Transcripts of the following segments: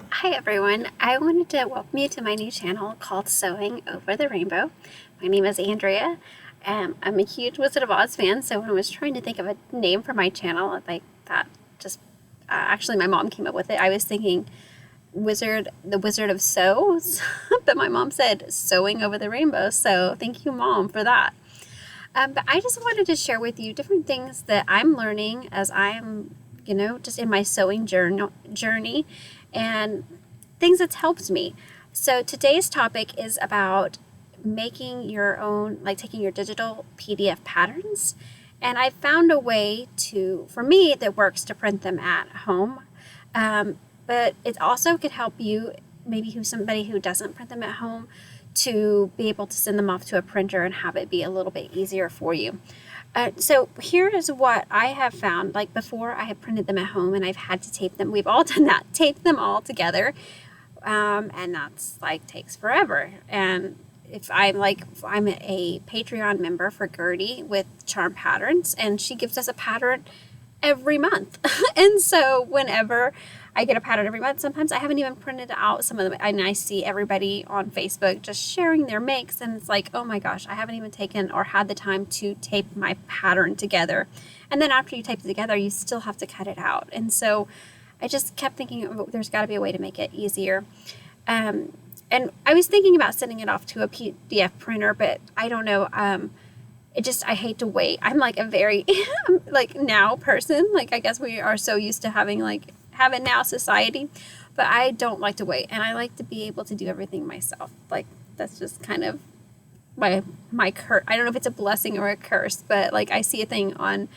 Hi everyone, I wanted to welcome you to my new channel called Sewing Over the Rainbow. My name is Andrea. I'm a huge Wizard of Oz fan, so when I was trying to think of a name for my channel, like that just, actually my mom came up with it. I was thinking the Wizard of Sews, but my mom said Sewing Over the Rainbow, so thank you Mom for that. But I just wanted to share with you different things that I'm learning as I'm, just in my sewing journey and things that's helped me. So today's topic is about making your own, like taking your digital PDF patterns. And I found a way for me, that works to print them at home. But it also could help you, maybe somebody who doesn't print them at home, to be able to send them off to a printer and have it be a little bit easier for you. So here is what I have found. Like before, I have printed them at home and I've had to tape them. We've all done that, tape them all together. And that's takes forever. And if I'm a Patreon member for Gertie with Charm Patterns, and she gives us a pattern every month. And so whenever I get a pattern every month, sometimes I haven't even printed out some of them, and I see everybody on Facebook just sharing their makes, and it's like, oh my gosh, I haven't even taken or had the time to tape my pattern together. And then after you tape it together, you still have to cut it out. And so I just kept thinking, oh, there's got to be a way to make it easier. And I was thinking about sending it off to a PDF printer, but I don't know. I hate to wait. I'm like a very now person. I guess we are so used to having have it now society, but I don't like to wait, and I like to be able to do everything myself. That's just kind of my curse. I don't know if it's a blessing or a curse, but I see a thing on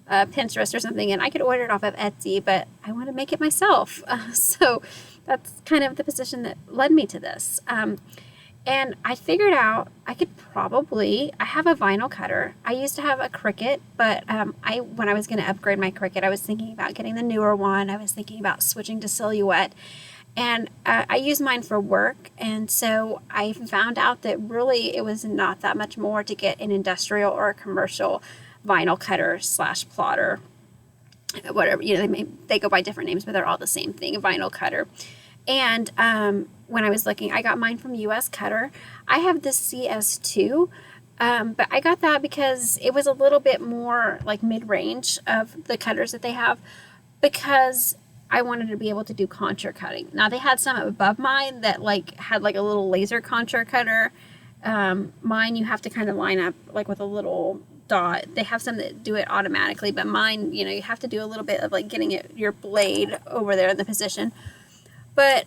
Pinterest or something, and I could order it off of Etsy, but I want to make it myself. So that's kind of the position that led me to this. And I figured out I have a vinyl cutter. I used to have a Cricut, but when I was going to upgrade my Cricut, I was thinking about getting the newer one. I was thinking about switching to Silhouette. And I use mine for work. And so I found out that really it was not that much more to get an industrial or a commercial vinyl cutter / plotter. Whatever, they go by different names, but they're all the same thing, a vinyl cutter. And when I was looking, I got mine from US Cutter. I have the CS2, but I got that because it was a little bit more mid-range of the cutters that they have, because I wanted to be able to do contour cutting. Now they had some above mine that had a little laser contour cutter. Mine you have to kind of line up with a little dot. They have some that do it automatically, but mine, you have to do a little bit of getting your blade over there in the position. But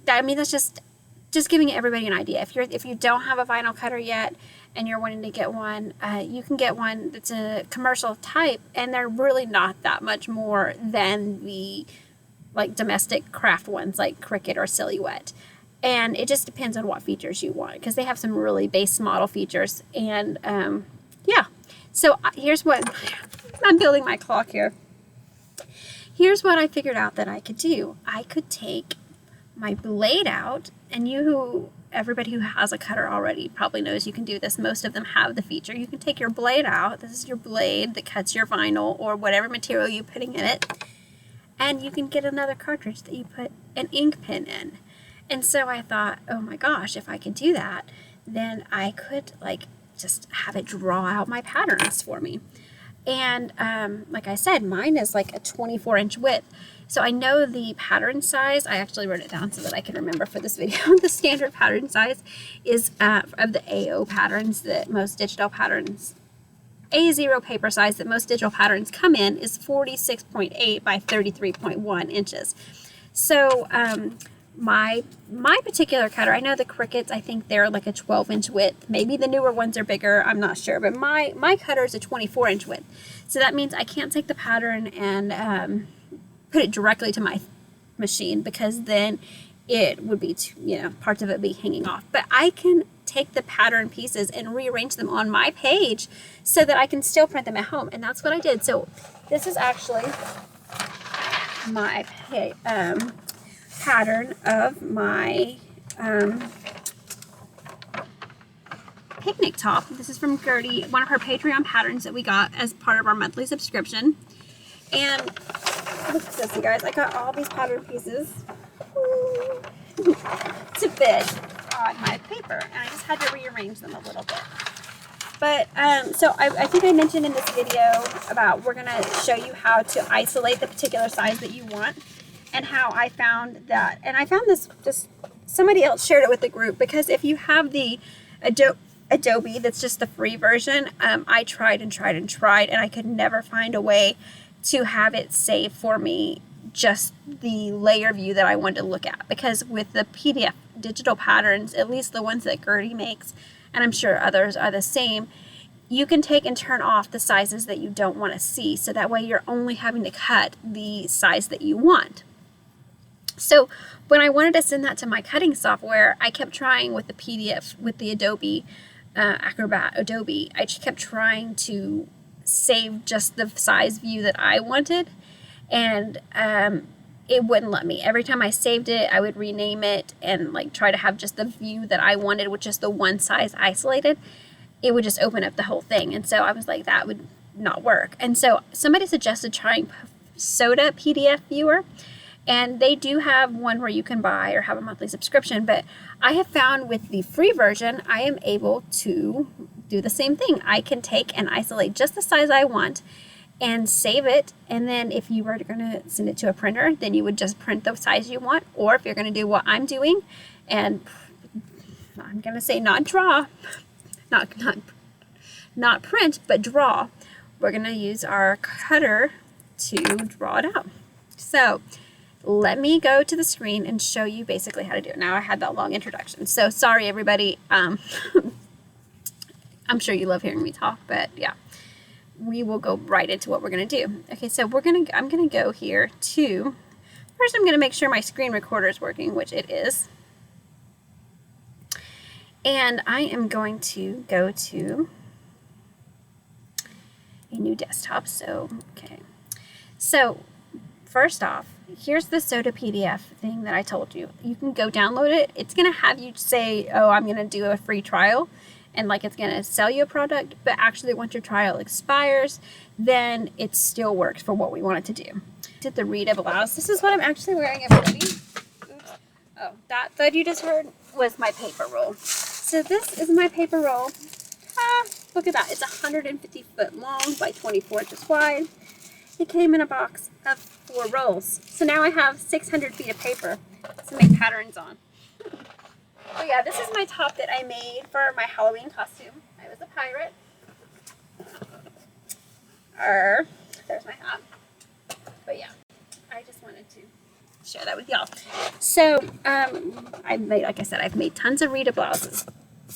that's just giving everybody an idea. If you don't have a vinyl cutter yet and you're wanting to get one, you can get one that's a commercial type, and they're really not that much more than the domestic craft ones like Cricut or Silhouette. And it just depends on what features you want, because they have some really base model features. And yeah, so here's what I'm building my clock here. Here's what I figured out that I could do. I could take my blade out, and everybody who has a cutter already probably knows you can do this. Most of them have the feature. You can take your blade out. This is your blade that cuts your vinyl or whatever material you're putting in it. And you can get another cartridge that you put an ink pen in. And so I thought, oh my gosh, if I could do that, then I could just have it draw out my patterns for me. And like I said, mine is a 24-inch width. So I know the pattern size. I actually wrote it down so that I can remember for this video. The standard pattern size is of the A0 patterns that most digital patterns, A0 paper size that most digital patterns come in, is 46.8 by 33.1 inches. So my particular cutter, I know the Cricuts, I think they're a 12-inch width. Maybe the newer ones are bigger, I'm not sure. But my cutter is a 24-inch width. So that means I can't take the pattern and put it directly to my machine, because then it would be, parts of it be hanging off. But I can take the pattern pieces and rearrange them on my page so that I can still print them at home. And that's what I did. So this is actually my pattern of my picnic top. This is from Gertie, one of her Patreon patterns that we got as part of our monthly subscription. And look at this, you guys. I got all these pattern pieces to fit on my paper, and I just had to rearrange them a little bit. But so I think I mentioned in this video about we're going to show you how to isolate the particular size that you want, and how I found that. And I found this, just somebody else shared it with the group, because if you have the Adobe that's just the free version, I tried and tried and tried, and I could never find a way to have it save for me just the layer view that I wanted to look at. Because with the PDF digital patterns, at least the ones that Gertie makes, and I'm sure others are the same, you can take and turn off the sizes that you don't want to see, so that way you're only having to cut the size that you want. So when I wanted to send that to my cutting software, I kept trying with the PDF, with the Adobe Acrobat Adobe, I just kept trying to save just the size view that I wanted, and it wouldn't let me. Every time I saved it, I would rename it and like try to have just the view that I wanted, which is the one size isolated. It would just open up the whole thing. And so I was like, that would not work. And so somebody suggested trying Soda PDF Viewer. And they do have one where you can buy or have a monthly subscription. But I have found with the free version, I am able to do the same thing. I can take and isolate just the size I want and save it. And then if you were going to send it to a printer, then you would just print the size you want. Or if you're going to do what I'm doing, and I'm going to say not draw, not print, but draw, we're going to use our cutter to draw it out. So let me go to the screen and show you basically how to do it. Now I had that long introduction, so sorry everybody. I'm sure you love hearing me talk, but yeah, we will go right into what we're going to do. Okay, so I'm going to go here to, first I'm going to make sure my screen recorder is working, which it is. And I am going to go to a new desktop. So, okay. So first off, here's the Soda PDF thing that I told you. You can go download it. It's going to have you say, oh, I'm going to do a free trial. And like it's going to sell you a product. But actually, once your trial expires, then it still works for what we want it to do. Did the Rita blouse. This is what I'm actually wearing, everybody. Oops. Oh, that thud you just heard was my paper roll. So this is my paper roll. Look at that. It's 150 foot long by 24 inches wide. It came in a box of 4 rolls. So now I have 600 feet of paper to make patterns on. Oh yeah, this is my top that I made for my Halloween costume. I was a pirate. There's my hat. But yeah, I just wanted to share that with y'all. So, I've made tons of Rita blouses.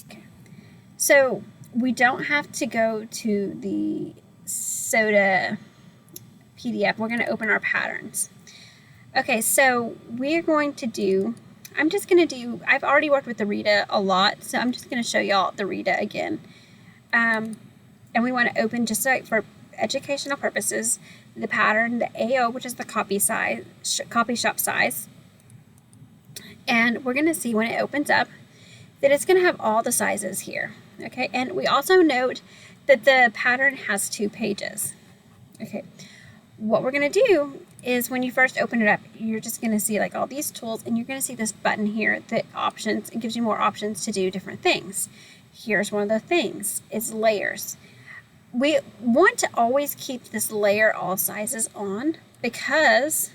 Okay. So we don't have to go to the Soda PDF. We're going to open our patterns. Okay, so we're going to do, I've already worked with the Rita a lot, so I'm just going to show y'all the Rita again. And we want to open, just like for educational purposes, the pattern, the AO, which is the copy shop size. And we're going to see when it opens up that it's going to have all the sizes here. Okay, and we also note that the pattern has 2 pages. Okay, what we're going to do is when you first open it up, you're just going to see like all these tools, and you're going to see this button here, the options. It gives you more options to do different things. Here's one of the things, is layers. We want to always keep this layer all sizes on, because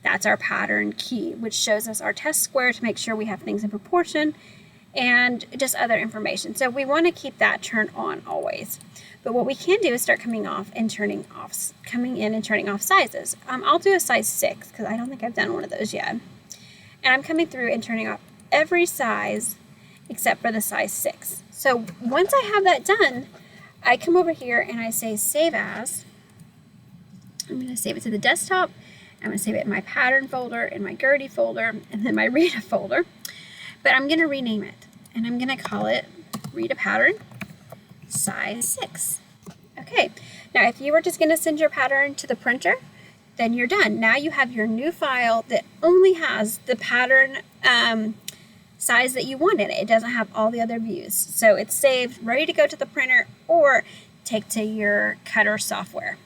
that's our pattern key, which shows us our test square to make sure we have things in proportion and just other information. So we want to keep that turned on always. But what we can do is start coming in and turning off sizes. I'll do a size 6 because I don't think I've done one of those yet. And I'm coming through and turning off every size except for the size 6. So once I have that done, I come over here and I say save as. I'm going to save it to the desktop, I'm going to save it in my pattern folder, in my Gertie folder, and then my Rita folder. But I'm going to rename it, and I'm going to call it Rita Pattern Size 6. Okay, now if you were just going to send your pattern to the printer, then you're done. Now you have your new file that only has the pattern size that you want in it. It doesn't have all the other views. So it's saved, ready to go to the printer or take to your Cutter software.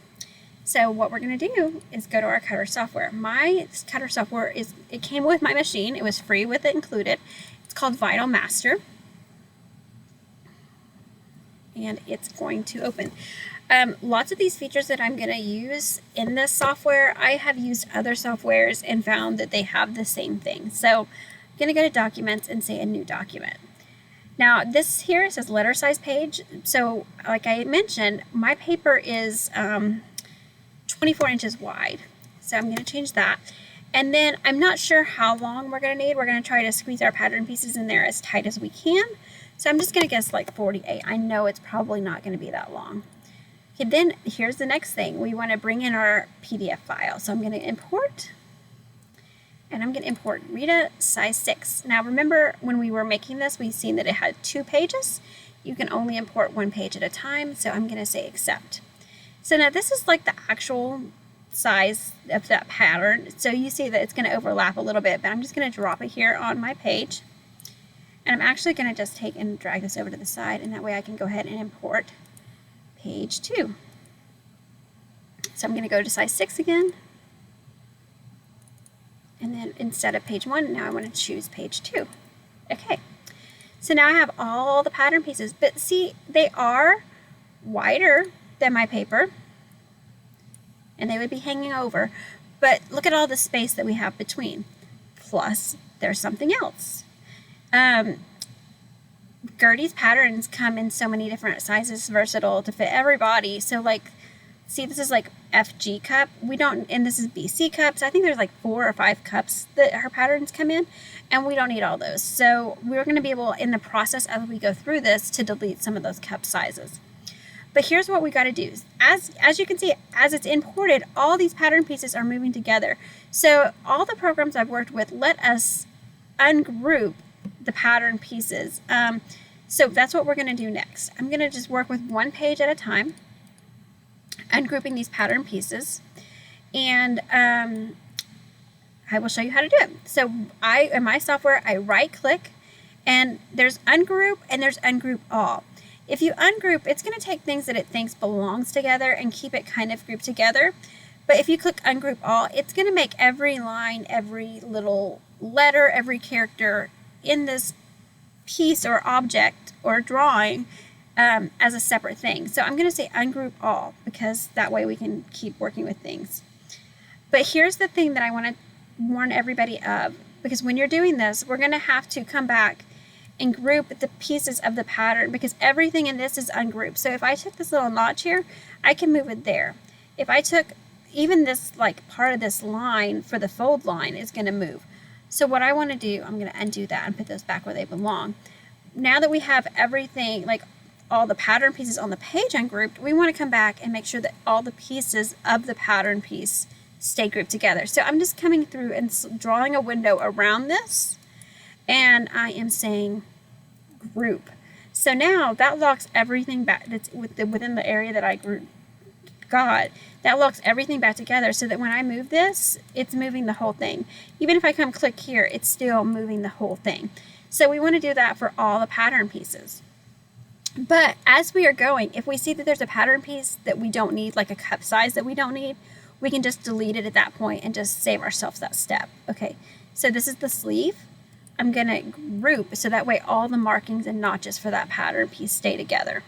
So what we're going to do is go to our Cutter software. My Cutter software it came with my machine. It was free with it included. It's called Vinyl Master. And it's going to open. Lots of these features that I'm going to use in this software, I have used other softwares and found that they have the same thing. So I'm going to go to Documents and say a new document. Now this here says letter size page. So like I mentioned, my paper is 24 inches wide. So I'm going to change that. And then I'm not sure how long we're going to need. We're going to try to squeeze our pattern pieces in there as tight as we can. So I'm just going to guess like 48. I know it's probably not going to be that long. Okay, then here's the next thing. We want to bring in our PDF file. So I'm going to import, and I'm going to import Rita size 6. Now remember when we were making this, we've seen that it had 2 pages. You can only import 1 page at a time. So I'm going to say accept. So now this is like the actual size of that pattern. So you see that it's going to overlap a little bit, but I'm just going to drop it here on my page. And I'm actually going to just take and drag this over to the side, and that way I can go ahead and import page 2. So I'm going to go to size 6 again. And then instead of page 1, now I want to choose page 2. Okay. So now I have all the pattern pieces, but see, they are wider than my paper, and they would be hanging over. But look at all the space that we have between. Plus, there's something else. Gertie's patterns come in so many different sizes, versatile to fit everybody. So like, see, this is like FG cup. We don't, and this is BC cups. I think there's like 4 or 5 cups that her patterns come in, and we don't need all those. So we're going to be able, in the process as we go through this, to delete some of those cup sizes. But here's what we got to do. As you can see, as it's imported, all these pattern pieces are moving together. So all the programs I've worked with let us ungroup the pattern pieces. So that's what we're going to do next. I'm going to just work with 1 page at a time, ungrouping these pattern pieces, and I will show you how to do it. So in my software, I right click, and there's ungroup and there's ungroup all. If you ungroup, it's going to take things that it thinks belongs together and keep it kind of grouped together. But if you click ungroup all, it's going to make every line, every little letter, every character in this piece or object or drawing as a separate thing. So I'm going to say ungroup all, because that way we can keep working with things. But here's the thing that I want to warn everybody of, because when you're doing this, we're going to have to come back and group the pieces of the pattern, because everything in this is ungrouped. So if I took this little notch here, I can move it there. If I took even this, like part of this line for the fold line is going to move. So what I want to do, I'm going to undo that and put those back where they belong. Now that we have everything, like all the pattern pieces on the page ungrouped, we want to come back and make sure that all the pieces of the pattern piece stay grouped together. So I'm just coming through and drawing a window around this, and I am saying group. So now that locks everything back that's within the area that I got. That locks everything back together, so that when I move this, it's moving the whole thing. Even if I come click here, it's still moving the whole thing. So we want to do that for all the pattern pieces. But as we are going, if we see that there's a pattern piece that we don't need, like a cup size that we don't need, we can just delete it at that point and just save ourselves that step. Okay, so this is the sleeve. I'm going to group so that way all the markings and notches for that pattern piece stay together.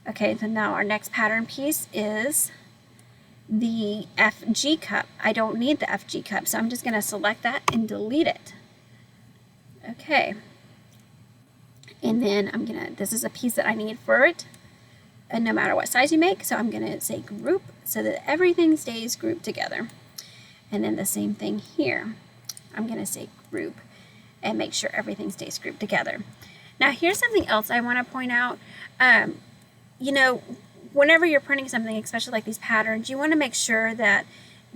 Okay, so now our next pattern piece is the FG cup. I don't need the FG cup, so I'm just going to select that and delete it. Okay, and then I'm going to, this is a piece that I need for it, and no matter what size you make, so I'm going to say group so that everything stays grouped together. And then the same thing here. I'm going to say group and make sure everything stays grouped together. Now here's something else I want to point out. You know, whenever you're printing something, especially like these patterns, you want to make sure that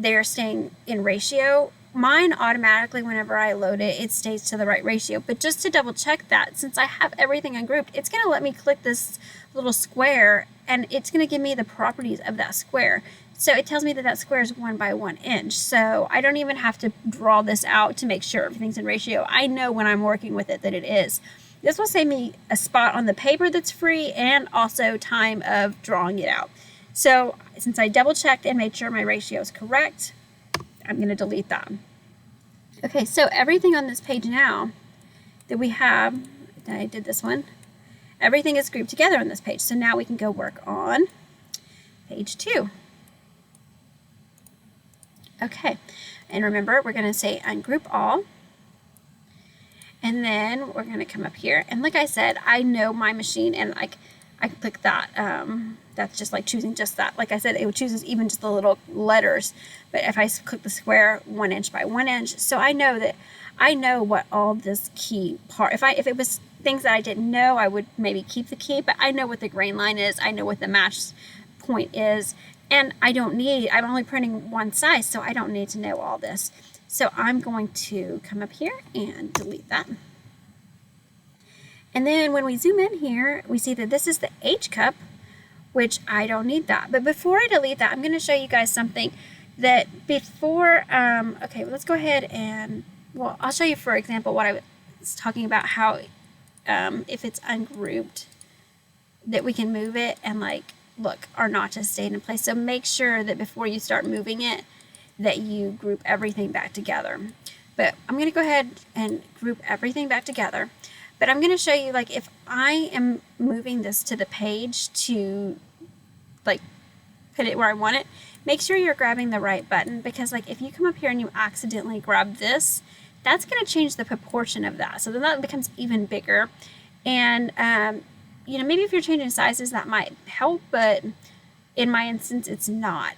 they're staying in ratio. Mine automatically, whenever I load it, it stays to the right ratio. But just to double check that, since I have everything ungrouped, it's going to let me click this little square, and it's going to give me the properties of that square. So it tells me that that square is 1 by 1 inch. So I don't even have to draw this out to make sure everything's in ratio. I know when I'm working with it that it is. This will save me a spot on the paper that's free, and also time of drawing it out. So since I double checked and made sure my ratio is correct, I'm going to delete that. Okay, so everything on this page now that we have, I did this one, everything is grouped together on this page. So now we can go work on page 2. Okay, and remember, we're going to say ungroup all. And then we're going to come up here. And like I said, I know my machine, and I click that. That's just like choosing just that. Like I said, it chooses even just the little letters. But if I click the square, 1 inch by 1 inch, so I know what all this key part. If it was things that I didn't know, I would maybe keep the key. But I know what the grain line is. I know what the match point is, and I'm only printing one size, so I don't need to know all this. So I'm going to come up here and delete that. And then when we zoom in here, we see that this is the H cup, which I don't need that. But before I delete that, I'm going to show you guys something that before, okay, let's go ahead and, well, I'll show you, for example, what I was talking about, how if it's ungrouped, that we can move it, and like, look, our notches stayed in place. So make sure that before you start moving it, that you group everything back together. But I'm going to go ahead and group everything back together. But I'm going to show you, like, if I am moving this to the page to, like, put it where I want it, make sure you're grabbing the right button, because, like, if you come up here and you accidentally grab this, that's going to change the proportion of that. So then that becomes even bigger. And, you know, maybe if you're changing sizes, that might help, but in my instance, it's not.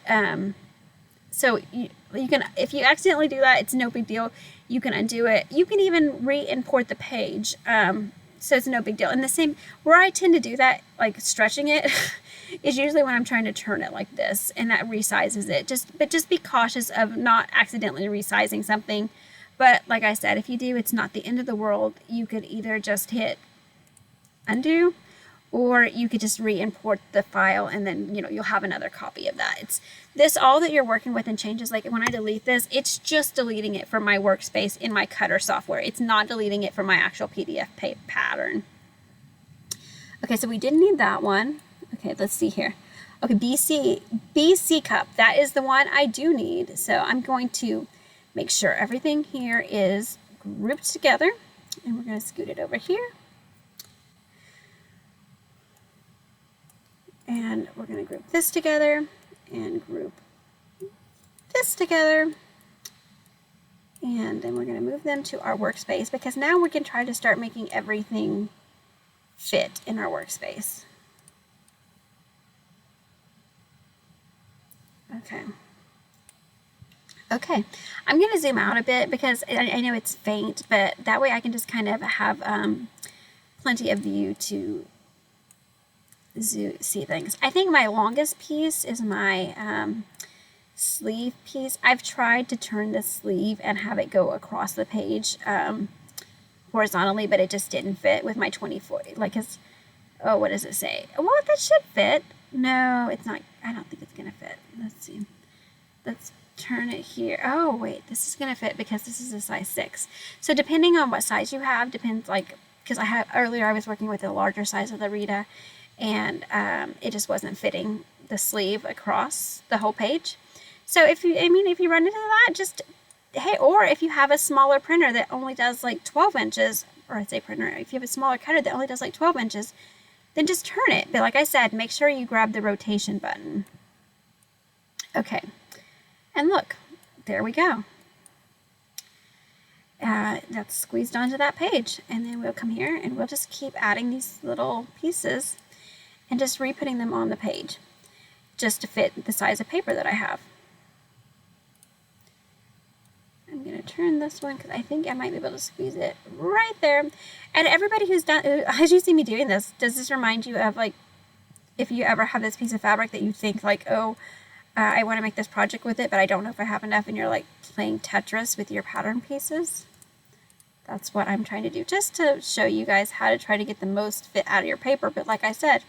So you can, if you accidentally do that, it's no big deal. You can undo it. You can even re-import the page. So it's no big deal. And the same, where I tend to do that, like stretching it, is usually when I'm trying to turn it like this, and that resizes it. But just be cautious of not accidentally resizing something. But like I said, if you do, it's not the end of the world. You could either just hit undo, or you could just re-import the file, and then, you know, you'll have another copy of that. It's this, all that you're working with and changes, like when I delete this, it's just deleting it from my workspace in my Cutter software. It's not deleting it from my actual PDF pattern. Okay, so we didn't need that one. Okay, let's see here. Okay, BC cup, that is the one I do need. So I'm going to make sure everything here is grouped together, and we're going to scoot it over here. And we're going to group this together and group this together. And then we're going to move them to our workspace, because now we can try to start making everything fit in our workspace. Okay. Okay, I'm going to zoom out a bit, because I know it's faint, but that way I can just kind of have plenty of view to see things. I think my longest piece is my sleeve piece. I've tried to turn the sleeve and have it go across the page horizontally, but it just didn't fit with my 24. Like, oh, what does it say? Well, that should fit. No, it's not. I don't think it's gonna fit. Let's see. Let's turn it here. Oh, wait, this is gonna fit because this is a size 6. So depending on what size you have, depends, like, because earlier I was working with a larger size of the Rita, and it just wasn't fitting the sleeve across the whole page. So if you run into that, just, hey, or if you have a smaller printer that only does like 12 inches, or I say printer, if you have a smaller cutter that only does like 12 inches, then just turn it. But like I said, make sure you grab the rotation button. Okay, and look, there we go. That's squeezed onto that page, and then we'll come here and we'll just keep adding these little pieces and just re-putting them on the page just to fit the size of paper that I have. I'm going to turn this one because I think I might be able to squeeze it right there. And everybody as you see me doing this, does this remind you of, like, if you ever have this piece of fabric that you think, like, oh, I want to make this project with it, but I don't know if I have enough, and you're like playing Tetris with your pattern pieces. That's what I'm trying to do, just to show you guys how to try to get the most fit out of your paper. But like I said,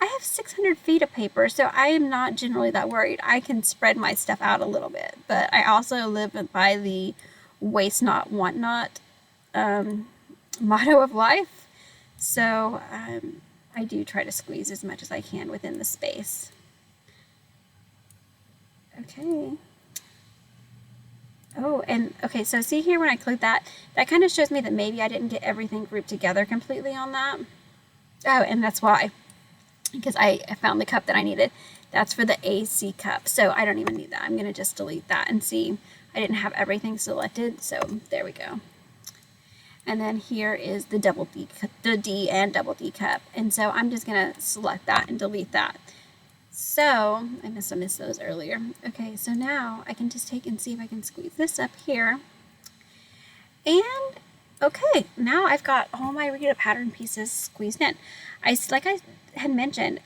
I have 600 feet of paper, so I am not generally that worried. I can spread my stuff out a little bit, but I also live by the waste not, want not motto of life. So I do try to squeeze as much as I can within the space. Okay. Oh, and okay, so see here when I click that, that kind of shows me that maybe I didn't get everything grouped together completely on that. Oh, and that's why, because I found the cup that I needed. That's for the AC cup, so I don't even need that. I'm going to just delete that and see. I didn't have everything selected, so there we go. And then here is the double D, the D and double D cup, and so I'm just going to select that and delete that. So, I must have missed those earlier. Okay, so now I can just take and see if I can squeeze this up here. And, okay, now I've got all my Rita pattern pieces squeezed in. Like I had mentioned,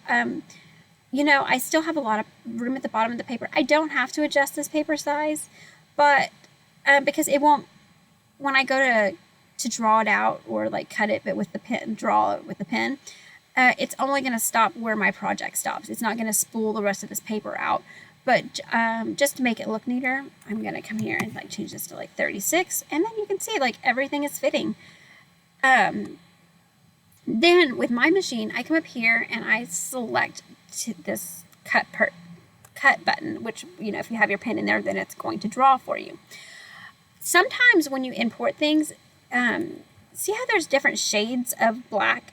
you know, I still have a lot of room at the bottom of the paper. I don't have to adjust this paper size, but because it won't, when I go to draw it out or like cut it but with the pen, draw it with the pen, it's only going to stop where my project stops. It's not going to spool the rest of this paper out. But just to make it look neater, I'm going to come here and like change this to like 36. And then you can see like everything is fitting. Then with my machine, I come up here and I select this cut button, which, you know, if you have your pen in there, then it's going to draw for you. Sometimes when you import things, see how there's different shades of black?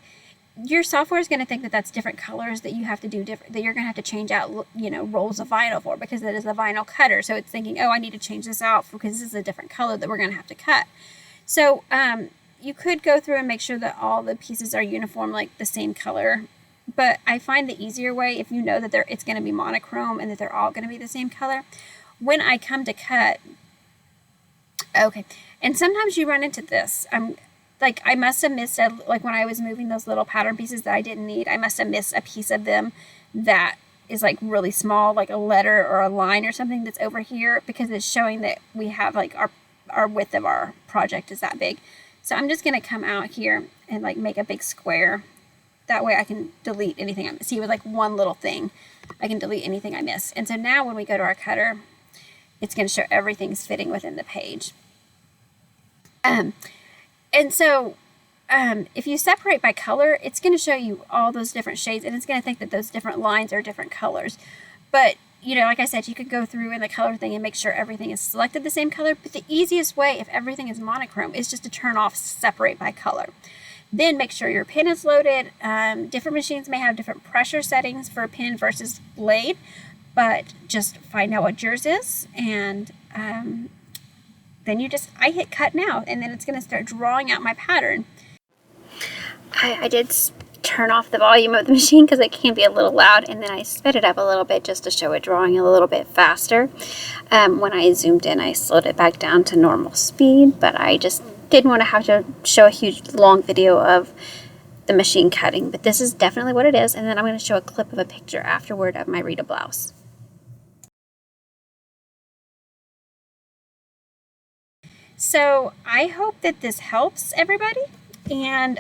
Your software is going to think that that's different colors that you have to do different, that you're going to have to change out, you know, rolls of vinyl for, because it is a vinyl cutter. So it's thinking, oh, I need to change this out because this is a different color that we're going to have to cut. So you could go through and make sure that all the pieces are uniform, like the same color. But I find the easier way, if you know that it's going to be monochrome and that they're all going to be the same color, when I come to cut, okay, and sometimes you run into this. Like I must have missed, like when I was moving those little pattern pieces that I didn't need, I must have missed a piece of them that is like really small, like a letter or a line or something that's over here, because it's showing that we have like our width of our project is that big. So I'm just going to come out here and like make a big square. That way I can delete anything I miss. See, with like one little thing, I can delete anything I miss. And so now when we go to our cutter, it's going to show everything's fitting within the page. And so if you separate by color, it's going to show you all those different shades, and it's going to think that those different lines are different colors. But, you know, like I said, you could go through in the color thing and make sure everything is selected the same color. But the easiest way, if everything is monochrome, is just to turn off separate by color. Then make sure your pen is loaded. Different machines may have different pressure settings for a pen versus blade, but just find out what yours is, and then I hit cut now, and then it's going to start drawing out my pattern. I did turn off the volume of the machine because it can be a little loud, and then I sped it up a little bit just to show it drawing a little bit faster. When I zoomed in, I slowed it back down to normal speed, but I just didn't want to have to show a huge long video of the machine cutting. But this is definitely what it is, and then I'm going to show a clip of a picture afterward of my Rita blouse. So I hope that this helps everybody, and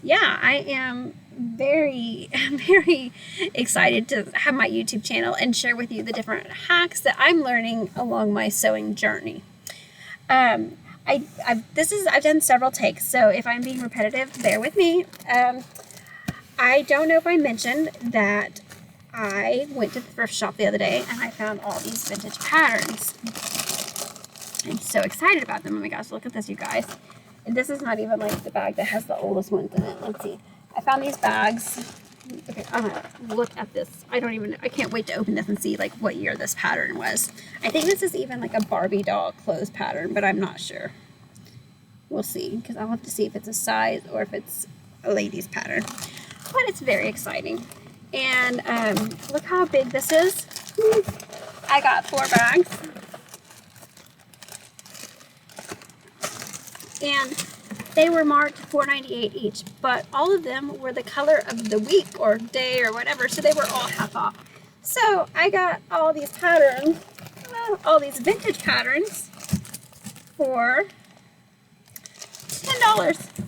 yeah, I am very, very excited to have my YouTube channel and share with you the different hacks that I'm learning along my sewing journey. I've done several takes, so if I'm being repetitive, bear with me. I don't know if I mentioned that I went to the thrift shop the other day and I found all these vintage patterns. I'm so excited about them. Oh my gosh, look at this, you guys. And this is not even like the bag that has the oldest ones in it. Let's see. I found these bags. Okay, I'm gonna look at this. I can't wait to open this and see like what year this pattern was. I think this is even like a Barbie doll clothes pattern, but I'm not sure. We'll see, because I'll have to see if it's a size or if it's a lady's pattern. But it's very exciting. And look how big this is. I got 4 bags. And they were marked $4.98 each, but all of them were the color of the week or day or whatever, so they were all half off. So I got all these patterns, all these vintage patterns for $10.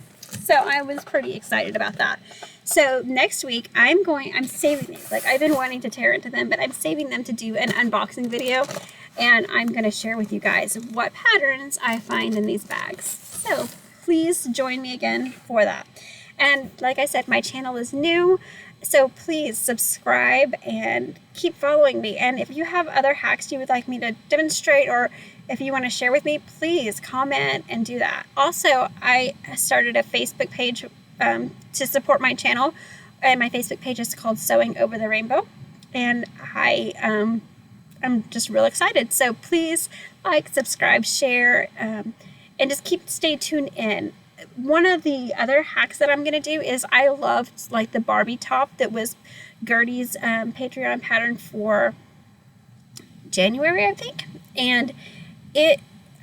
So I was pretty excited about that. So next week I'm saving these. Like, I've been wanting to tear into them, but I'm saving them to do an unboxing video, and I'm going to share with you guys what patterns I find in these bags. So please join me again for that. And like I said, my channel is new, so please subscribe and keep following me. And if you have other hacks you would like me to demonstrate, or if you want to share with me, please comment and do that. Also, I started a Facebook page to support my channel, and my Facebook page is called Sewing Over the Rainbow, and I'm just real excited. So please like, subscribe, share, and just stay tuned in. One of the other hacks that I'm going to do is, I loved like the Barbie top that was Gertie's Patreon pattern for January, I think. And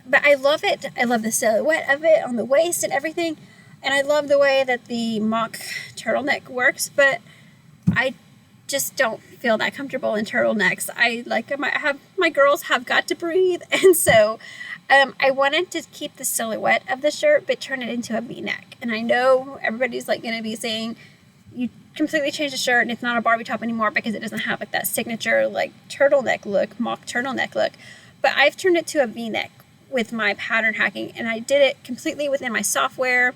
but I love it. I love the silhouette of it on the waist and everything. And I love the way that the mock turtleneck works, but I just don't feel that comfortable in turtlenecks. My girls have got to breathe, and so I wanted to keep the silhouette of the shirt but turn it into a V-neck. And I know everybody's like going to be saying, you completely changed the shirt and it's not a Barbie top anymore because it doesn't have like that signature like turtleneck look, mock turtleneck look. But I've turned it to a V-neck with my pattern hacking, and I did it completely within my software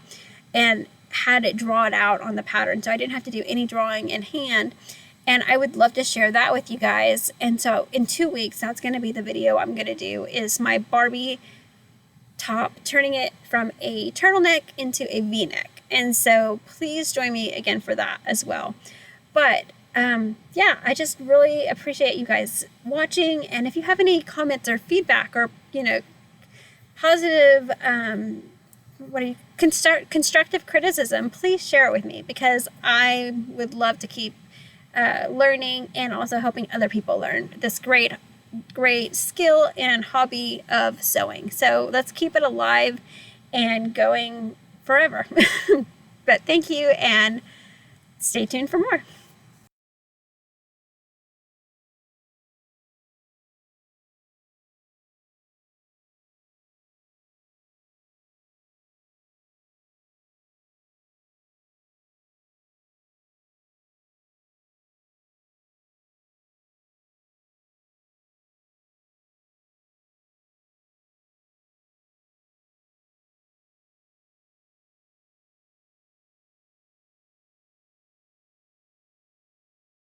and had it draw it out on the pattern, so I didn't have to do any drawing in hand. And I would love to share that with you guys. And so in 2 weeks, that's going to be the video I'm going to do, is my Barbie top, turning it from a turtleneck into a V-neck. And so please join me again for that as well. But yeah, I just really appreciate you guys watching. And if you have any comments or feedback, or positive constructive criticism, please share it with me, because I would love to keep learning and also helping other people learn this great skill and hobby of sewing. So let's keep it alive and going forever. But thank you, and stay tuned for more.